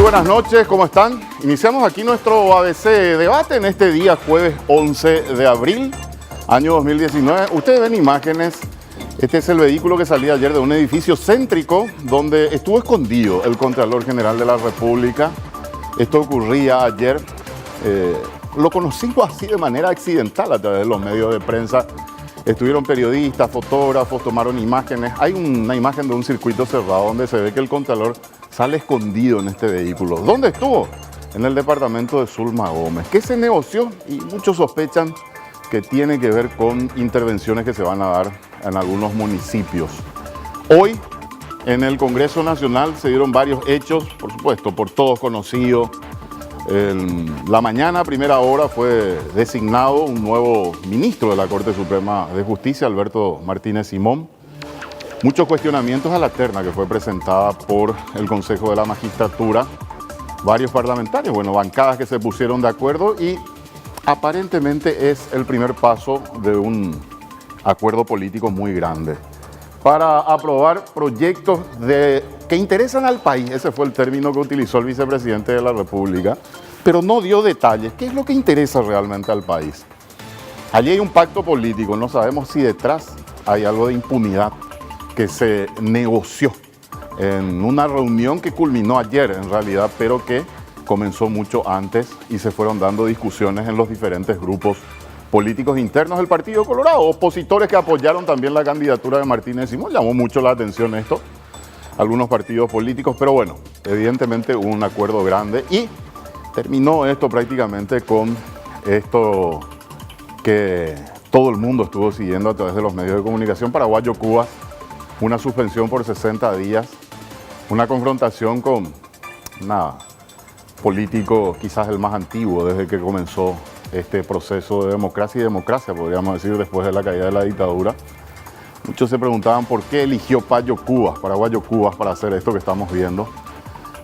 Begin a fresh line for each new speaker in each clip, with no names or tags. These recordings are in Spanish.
buenas noches, ¿cómo están? Iniciamos aquí nuestro ABC debate en este día, jueves 11 de abril, año 2019. Ustedes ven imágenes, este es el vehículo que salía ayer de un edificio céntrico donde estuvo escondido el Contralor General de la República. Esto ocurría ayer, lo conocimos así de manera accidental a través de los medios de prensa. Estuvieron periodistas, fotógrafos, tomaron imágenes. Hay una imagen de un circuito cerrado donde se ve que el Contralor sale escondido en este vehículo. ¿Dónde estuvo? En el departamento de Zulma Gómez. ¿Qué se negoció? Y muchos sospechan que tiene que ver con intervenciones que se van a dar en algunos municipios. Hoy, en el Congreso Nacional, se dieron varios hechos, por supuesto, por todos conocidos. En la mañana, a primera hora, fue designado un nuevo ministro de la Corte Suprema de Justicia, Alberto Martínez Simón. Muchos cuestionamientos a la terna que fue presentada por el Consejo de la Magistratura, varios parlamentarios, bueno, bancadas que se pusieron de acuerdo y aparentemente es el primer paso de un acuerdo político muy grande para aprobar proyectos que interesan al país. Ese fue el término que utilizó el vicepresidente de la República, pero no dio detalles. ¿Qué es lo que interesa realmente al país? Allí hay un pacto político, no sabemos si detrás hay algo de impunidad que se negoció en una reunión que culminó ayer en realidad, pero que comenzó mucho antes y se fueron dando discusiones en los diferentes grupos políticos internos del Partido Colorado, opositores que apoyaron también la candidatura de Martínez Simón. Llamó mucho la atención esto, algunos partidos políticos, pero bueno, evidentemente hubo un acuerdo grande y terminó esto prácticamente con esto que todo el mundo estuvo siguiendo a través de los medios de comunicación. Paraguayo-Cubas, una suspensión por 60 días, una confrontación con un político quizás el más antiguo desde que comenzó este proceso de democracia y democracia, podríamos decir, después de la caída de la dictadura. Muchos se preguntaban por qué eligió Paraguayo-Cubas para hacer esto que estamos viendo.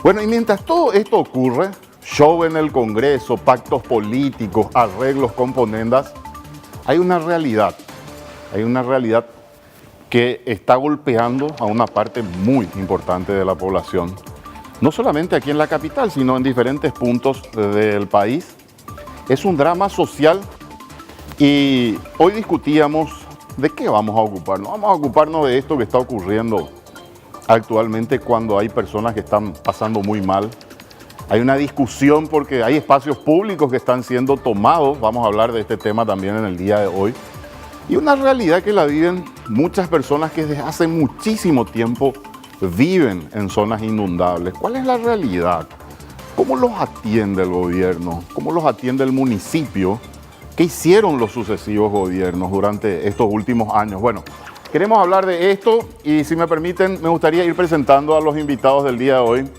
Bueno, y mientras todo esto ocurre, show en el Congreso, pactos políticos, arreglos, componendas, hay una realidad que está golpeando a una parte muy importante de la población, no solamente aquí en la capital, sino en diferentes puntos del país. Es un drama social y hoy discutíamos de qué vamos a ocuparnos. Vamos a ocuparnos de esto que está ocurriendo actualmente cuando hay personas que están pasando muy mal. Hay una discusión porque hay espacios públicos que están siendo tomados. Vamos a hablar de este tema también en el día de hoy. Y una realidad que la viven muchas personas que desde hace muchísimo tiempo viven en zonas inundables. ¿Cuál es la realidad? ¿Cómo los atiende el gobierno? ¿Cómo los atiende el municipio? ¿Qué hicieron los sucesivos gobiernos durante estos últimos años? Bueno, queremos hablar de esto y si me permiten, me gustaría ir presentando a los invitados del día de hoy.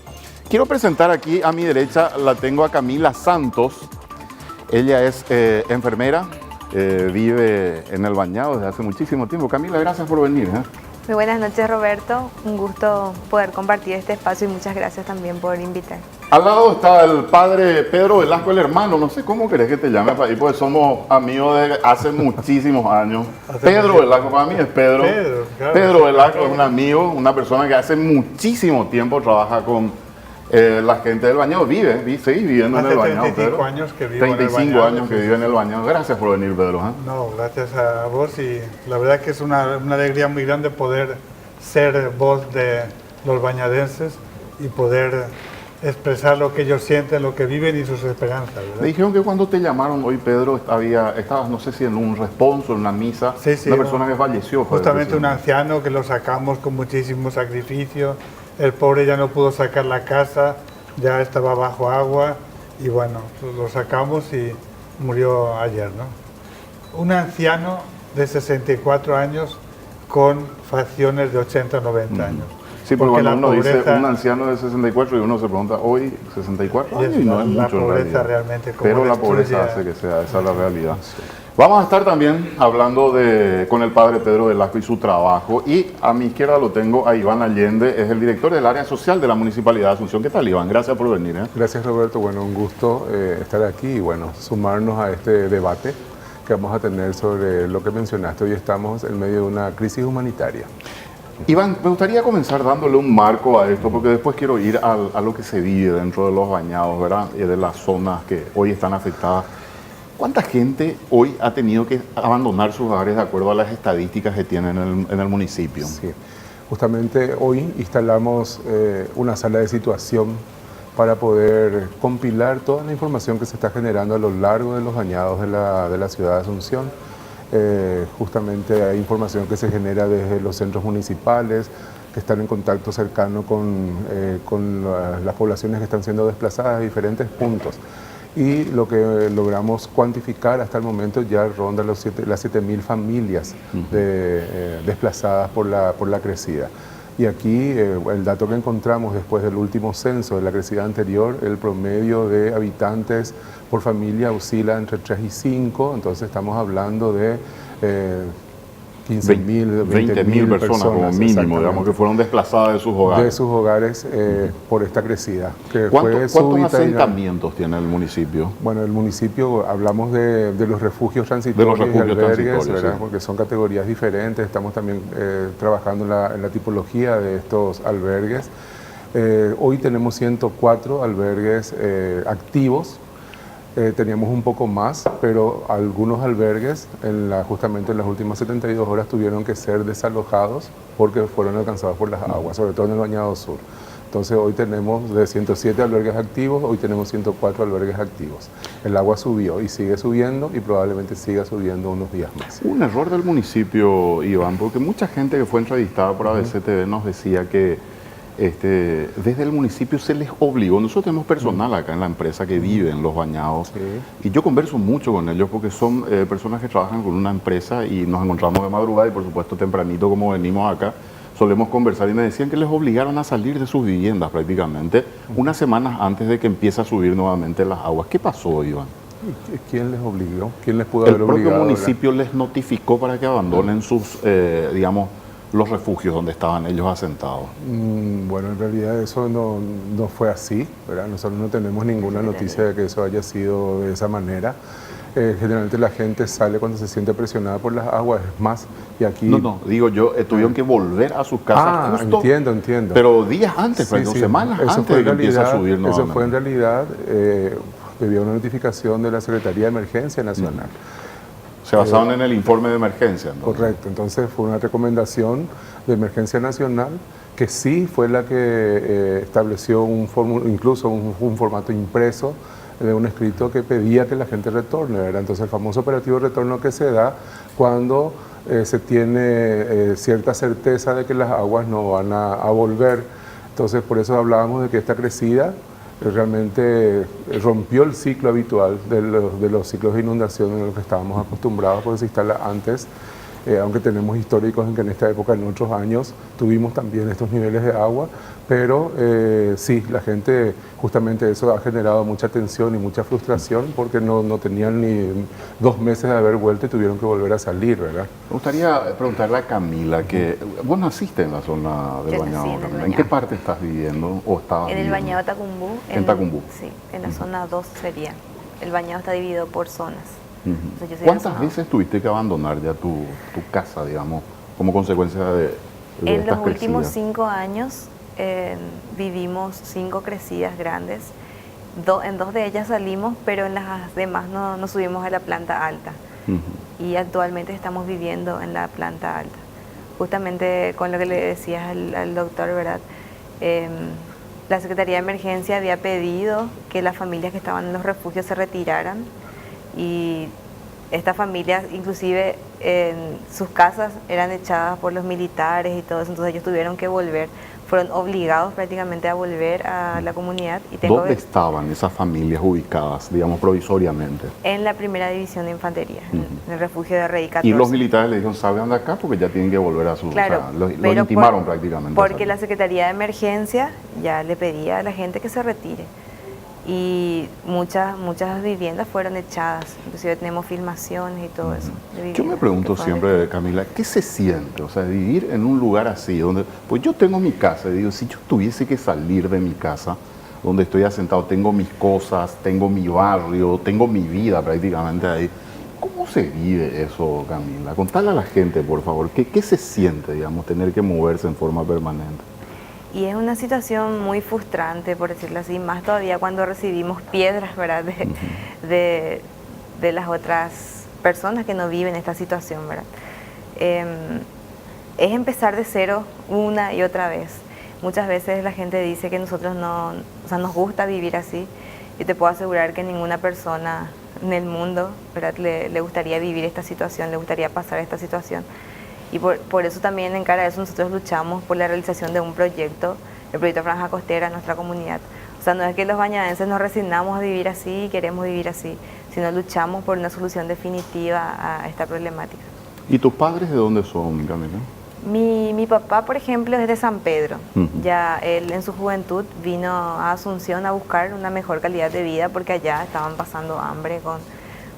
Quiero presentar aquí a mi derecha, la tengo a Camila Santos. Ella es enfermera. Vive en El Bañado desde hace muchísimo tiempo. Camila, gracias por venir.
Muy buenas noches, Roberto. Un gusto poder compartir este espacio y muchas gracias también por invitar.
Al lado está el padre Pedro Velasco, el hermano. No sé cómo querés que te llame para ahí, porque somos amigos de hace muchísimos años. Pedro Velasco, para mí es Pedro. Pedro Velasco es un amigo, una persona que hace muchísimo tiempo trabaja con la gente del Bañado. Seguís viviendo en El Bañado, Pedro.
35 años que vivo en El Bañado.
35 años que vive en El Bañado. Gracias por venir, Pedro.
No, gracias a vos y la verdad que es una alegría muy grande poder ser voz de los bañadenses y poder expresar lo que ellos sienten, lo que viven y sus esperanzas, ¿verdad?
Me dijeron que cuando te llamaron hoy, Pedro, estabas, no sé si en un responso, en una misa,
sí,
una persona que falleció.
Justamente un anciano que lo sacamos con muchísimo sacrificio. El pobre ya no pudo sacar la casa, ya estaba bajo agua y bueno, lo sacamos y murió ayer, ¿no? Un anciano de 64 años con facciones de 80 o 90 años.
Sí, porque cuando uno dice un anciano de 64 y uno se pregunta, hoy 64 años y no es mucho en realidad.
Realmente como
pero la pobreza hace que sea esa la realidad. Vamos a estar también hablando con el padre Pedro Velasco y su trabajo. Y a mi izquierda lo tengo a Iván Allende, es el director del área social de la Municipalidad de Asunción. ¿Qué tal, Iván? Gracias por venir.
Gracias, Roberto. Bueno, un gusto estar aquí y bueno, sumarnos a este debate que vamos a tener sobre lo que mencionaste. Hoy estamos en medio de una crisis humanitaria.
Iván, me gustaría comenzar dándole un marco a esto, porque después quiero ir a lo que se vive dentro de los bañados, ¿verdad? Y de las zonas que hoy están afectadas. ¿Cuánta gente hoy ha tenido que abandonar sus hogares de acuerdo a las estadísticas que tienen en el municipio?
Sí, justamente hoy instalamos una sala de situación para poder compilar toda la información que se está generando a lo largo de los bañados de la ciudad de Asunción. Justamente hay información que se genera desde los centros municipales, que están en contacto cercano con las poblaciones que están siendo desplazadas de diferentes puntos. Y lo que logramos cuantificar hasta el momento ya ronda las 7.000 familias desplazadas por la crecida. Y aquí el dato que encontramos después del último censo de la crecida anterior, el promedio de habitantes por familia oscila entre 3 y 5, entonces estamos hablando de 15.000,
20.000 personas como mínimo, digamos, que fueron desplazadas de sus hogares.
De sus hogares por esta crecida.
¿Cuántos asentamientos tiene el municipio?
Bueno, el municipio, hablamos de los refugios transitorios y albergues, ¿verdad? Sí. Porque son categorías diferentes. Estamos también trabajando en la tipología de estos albergues. Hoy tenemos 104 albergues activos. Teníamos un poco más, pero algunos albergues justamente en las últimas 72 horas tuvieron que ser desalojados porque fueron alcanzados por las aguas, sobre todo en el Bañado Sur. Entonces hoy tenemos de 107 albergues activos, hoy tenemos 104 albergues activos. El agua subió y sigue subiendo y probablemente siga subiendo unos días más.
Un error del municipio, Iván, porque mucha gente que fue entrevistada por ABC TV nos decía que desde el municipio se les obligó. Nosotros tenemos personal acá en la empresa que vive en los bañados, y yo converso mucho con ellos porque son personas que trabajan con una empresa y nos encontramos de madrugada y por supuesto tempranito como venimos acá, solemos conversar y me decían que les obligaron a salir de sus viviendas prácticamente unas semanas antes de que empiece a subir nuevamente las aguas. ¿Qué pasó, Iván?
¿Quién les obligó? ¿Quién les pudo haber obligado?
El propio municipio les notificó para que abandonen sus, digamos, los refugios donde estaban ellos asentados.
Bueno, en realidad eso no fue así, ¿verdad? Nosotros no tenemos ninguna noticia de que eso haya sido de esa manera. Generalmente la gente sale cuando se siente presionada por las aguas, es más, y aquí...
No, digo yo, tuvieron que volver a sus casas justo...
Entiendo.
Pero días antes, semanas antes de que empiece a subir nuevamente.
Eso fue en realidad debido a una notificación de la Secretaría de Emergencia Nacional.
Se basaron en el informe de emergencia, entonces.
Correcto, entonces fue una recomendación de Emergencia Nacional que sí fue la que estableció incluso un formato impreso de un escrito que pedía que la gente retorne, ¿verdad? Entonces el famoso operativo de retorno que se da cuando se tiene cierta certeza de que las aguas no van a volver. Entonces por eso hablábamos de que esta crecida realmente rompió el ciclo habitual de los ciclos de inundación en los que estábamos acostumbrados, porque se instala antes, aunque tenemos históricos en que en esta época, en otros años, tuvimos también estos niveles de agua, pero sí, la gente, justamente eso ha generado mucha tensión y mucha frustración porque no tenían ni 2 meses de haber vuelto y tuvieron que volver a salir, ¿verdad?
Me gustaría preguntarle a Camila, que vos naciste en la zona del Bañado, Camila. ¿En qué parte estás viviendo o estabas
En el Bañado Tacumbú.
¿En Tacumbú?
Sí, en la zona 2 sería. El bañado está dividido por zonas. Entonces,
¿Cuántas veces tuviste que abandonar ya tu casa, digamos, como consecuencia de
en los últimos 5 años vivimos 5 crecidas grandes. En 2 de ellas salimos, pero en las demás no subimos a la planta alta. Y actualmente estamos viviendo en la planta alta. Justamente con lo que le decías al doctor, ¿verdad? La Secretaría de Emergencia había pedido que las familias que estaban en los refugios se retiraran, y estas familias inclusive en sus casas eran echadas por los militares y todo eso, entonces ellos tuvieron que volver, fueron obligados prácticamente a volver a la comunidad.
¿Dónde estaban esas familias ubicadas, digamos, provisoriamente?
En la primera división de infantería, en el refugio de Rey 14.
Y los militares le dijeron, salgan de acá porque ya tienen que volver a su...
Claro,
o sea, los intimaron prácticamente.
Porque la Secretaría de Emergencia ya le pedía a la gente que se retire. Y muchas viviendas fueron echadas, inclusive tenemos filmaciones y todo eso.
Yo me pregunto siempre, Camila, ¿qué se siente? O sea, vivir en un lugar así, donde, pues yo tengo mi casa, y digo, si yo tuviese que salir de mi casa, donde estoy asentado, tengo mis cosas, tengo mi barrio, tengo mi vida prácticamente ahí, ¿cómo ¿Cómo se vive eso, Camila? Contale a la gente, por favor, ¿qué se siente, digamos, tener que moverse en forma permanente?
Y es una situación muy frustrante, por decirlo así, más todavía cuando recibimos piedras, ¿verdad? De las otras personas que no viven esta situación, ¿verdad? Es empezar de cero una y otra vez. Muchas veces la gente dice que nosotros no, o sea, nos gusta vivir así. Y te puedo asegurar que ninguna persona en el mundo, ¿verdad?, le gustaría vivir esta situación, le gustaría pasar esta situación. Y por eso también en cara de eso nosotros luchamos por la realización de un proyecto, el proyecto Franja Costera en nuestra comunidad. O sea, no es que los bañadenses nos resignamos a vivir así y queremos vivir así, sino luchamos por una solución definitiva a esta problemática.
¿Y tus padres de dónde son, Camila?
Mi papá, por ejemplo, es de San Pedro.
Ujú.
Ya él en su juventud vino a Asunción a buscar una mejor calidad de vida porque allá estaban pasando hambre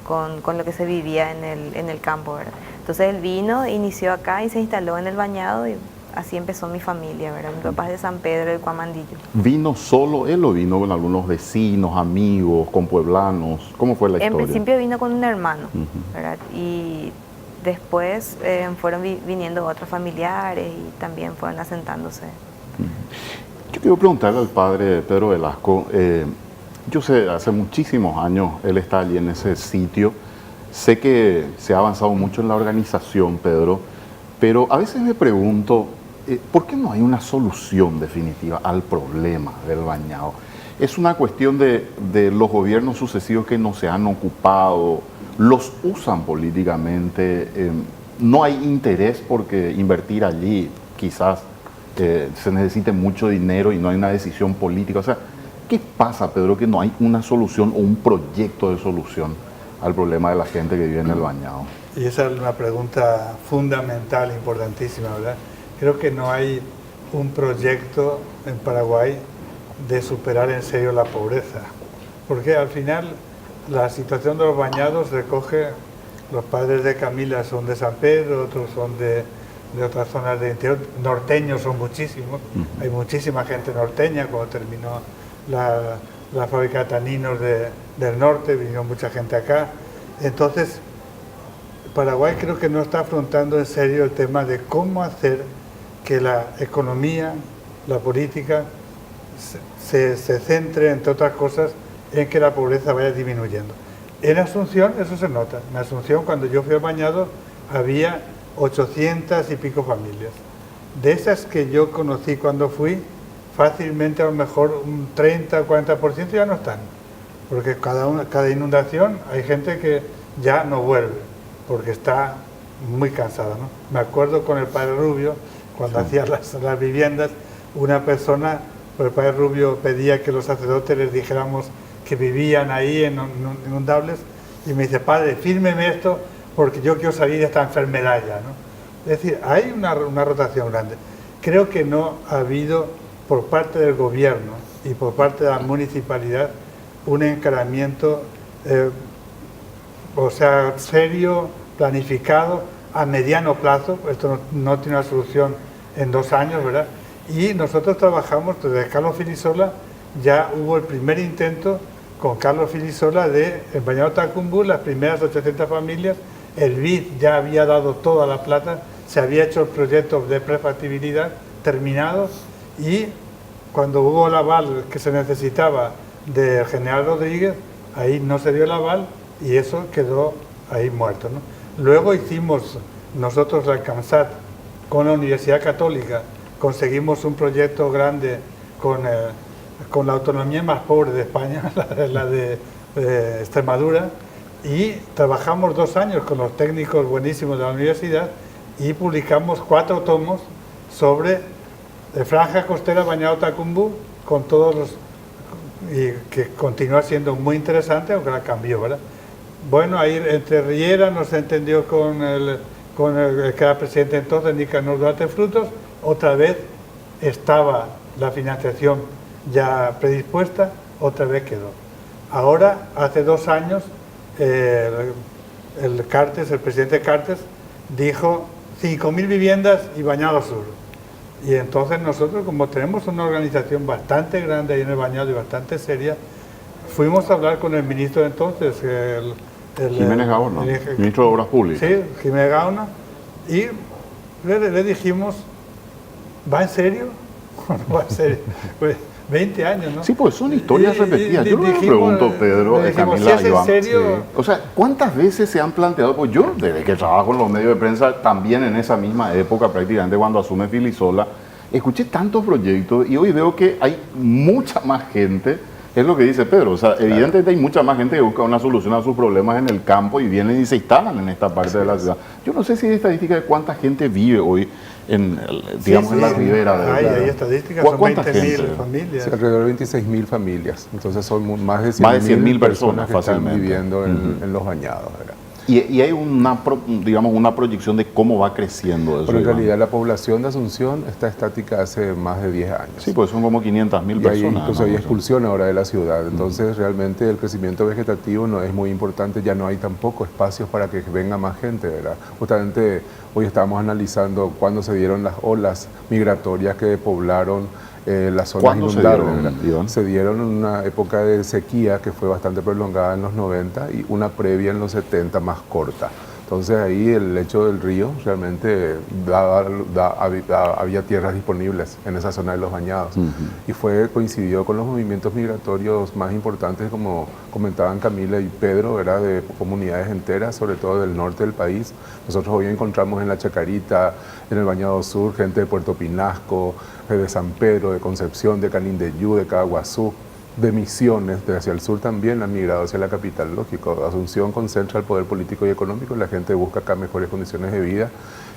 con lo que se vivía en el campo, ¿verdad? Entonces él vino, inició acá y se instaló en el bañado y así empezó mi familia, ¿verdad? Mi papá es de San Pedro del Cuamandillo.
¿Vino solo él o vino con algunos vecinos, amigos, con pueblanos? ¿Cómo fue la
En
historia?
principio vino con un hermano,
Ujú.
¿verdad? Y después fueron viniendo otros familiares y también fueron asentándose.
Yo quiero preguntarle al padre Pedro Velasco, yo sé, hace muchísimos años él está allí en ese sitio, sé que se ha avanzado mucho en la organización, Pedro, pero a veces me pregunto, ¿por qué no hay una solución definitiva al problema del bañado? Es una cuestión de los gobiernos sucesivos que no se han ocupado, los usan políticamente, no hay interés porque invertir allí quizás se necesite mucho dinero y no hay una decisión política. O sea, ¿qué pasa, Pedro, que no hay una solución o un proyecto de solución al problema de la gente que vive en el bañado?
Y esa es una pregunta fundamental, importantísima, ¿verdad? Creo que no hay un proyecto en Paraguay de superar en serio la pobreza, porque al final la situación de los bañados recoge, los padres de Camila son de San Pedro, otros son de otras zonas del interior, norteños son muchísimos, hay muchísima gente norteña, cuando terminó la fábrica de taninos del norte, vino mucha gente acá. Entonces, Paraguay creo que no está afrontando en serio el tema de cómo hacer que la economía, la política, se centre, entre otras cosas, en que la pobreza vaya disminuyendo. En Asunción eso se nota. En Asunción, cuando yo fui al bañado, había 800 y pico familias. De esas que yo conocí cuando fui, fácilmente a lo mejor un 30 40% ya no están. Porque cada inundación hay gente que ya no vuelve, porque está muy cansada, ¿no? Me acuerdo con el padre Rubio, cuando hacía las viviendas, una persona, el padre Rubio pedía que los sacerdotes les dijéramos que vivían ahí en inundables, y me dice, padre, fírmeme esto porque yo quiero salir de esta enfermedad ya, ¿no? Es decir, hay una rotación grande. Creo que no ha habido por parte del gobierno y por parte de la municipalidad un encaramiento, serio, planificado, a mediano plazo. Esto no tiene una solución en 2 años, ¿verdad? Y nosotros trabajamos, desde Carlos Filisola, ya hubo el primer intento con Carlos Filisola de el bañado Tacumbú, las primeras 800 familias, el BID ya había dado toda la plata, se había hecho el proyecto de prefactibilidad terminado, y cuando hubo el aval que se necesitaba del general Rodríguez, ahí no se dio el aval y eso quedó ahí muerto, ¿no? Luego hicimos nosotros la CAMSAT con la Universidad Católica, conseguimos un proyecto grande con la autonomía más pobre de España, la de Extremadura, y trabajamos 2 años con los técnicos buenísimos de la universidad y publicamos 4 tomos sobre Franja Costera Bañado Tacumbú, con todos los, y que continúa siendo muy interesante, aunque la cambió, ¿verdad? Bueno, ahí entre Riera no se entendió con el que era presidente entonces, Nicanor Duarte Frutos, otra vez estaba la financiación ya predispuesta, otra vez quedó. Ahora, hace 2 años, el presidente Cartes, dijo 5.000 viviendas y Bañado Sur. Y entonces nosotros, como tenemos una organización bastante grande ahí en el Bañado y bastante seria, fuimos a hablar con el ministro de entonces,
Jiménez Gaona, ministro de Obras Públicas.
Sí, Jiménez Gaona. Y le dijimos, ¿va en serio? ¿No va en serio? Pues 20 años, ¿no?
Sí, pues son historias repetidas. Yo le
dijimos,
pregunto, Pedro,
le dijimos,
Camila,
¿sí es en
Iván.
serio?
Sí. O sea, ¿cuántas veces se han planteado? Pues yo, desde que trabajo en los medios de prensa, también en esa misma época, prácticamente cuando asume Filisola, escuché tantos proyectos y hoy veo que hay mucha más gente. Es lo que dice Pedro, o sea, evidentemente hay mucha más gente que busca una solución a sus problemas en el campo y vienen y se instalan en esta parte de la ciudad. Yo no sé si hay estadística de cuánta gente vive hoy en, digamos, en la ribera.
Hay estadísticas, son 20.000 familias.
Sí, alrededor de 26.000 familias, entonces son más de
100.000
personas que están
fácilmente
viviendo en los bañados, ¿verdad?
Y hay digamos, una proyección de cómo va creciendo eso.
Pero en realidad la población de Asunción está estática hace más de 10 años.
Sí, pues son como 500.000 personas.
Incluso hay expulsión ahora de la ciudad. Entonces realmente el crecimiento vegetativo no es muy importante, ya no hay tampoco espacios para que venga más gente, ¿verdad? Justamente hoy estábamos analizando cuándo se dieron las olas migratorias que poblaron las zonas inundables. Se dieron en una época de sequía que fue bastante prolongada en los 90 y una previa en los 70 más corta. Entonces ahí el lecho del río realmente había tierras disponibles en esa zona de los bañados. Y coincidió con los movimientos migratorios más importantes, como comentaban Camila y Pedro, ¿verdad? De comunidades enteras, sobre todo del norte del país. Nosotros hoy encontramos en La Chacarita, en el Bañado Sur, gente de Puerto Pinasco, de San Pedro, de Concepción, de Canindeyú, de Caguazú, de Misiones, de hacia el sur también han migrado hacia la capital, lógico. Asunción concentra el poder político y económico, la gente busca acá mejores condiciones de vida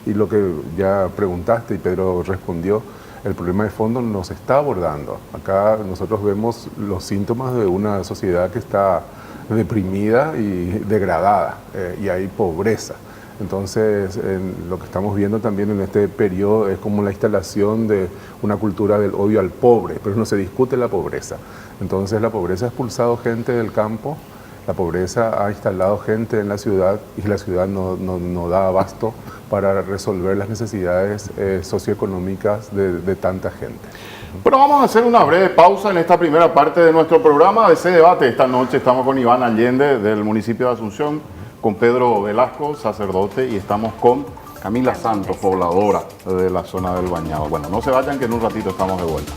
y lo que ya preguntaste y Pedro respondió, el problema de fondo nos está abordando. Acá nosotros vemos los síntomas de una sociedad que está deprimida y degradada y hay pobreza. Entonces, lo que estamos viendo también en este periodo es como la instalación de una cultura del odio al pobre, pero no se discute la pobreza. Entonces, la pobreza ha expulsado gente del campo, la pobreza ha instalado gente en la ciudad y la ciudad no da abasto para resolver las necesidades socioeconómicas de tanta gente.
Bueno, vamos a hacer una breve pausa en esta primera parte de nuestro programa de ese debate. Esta noche estamos con Iván Allende del municipio de Asunción, con Pedro Velasco, sacerdote, y estamos con Camila Santos, pobladora de la zona del Bañado. Bueno, no se vayan que en un ratito estamos de vuelta.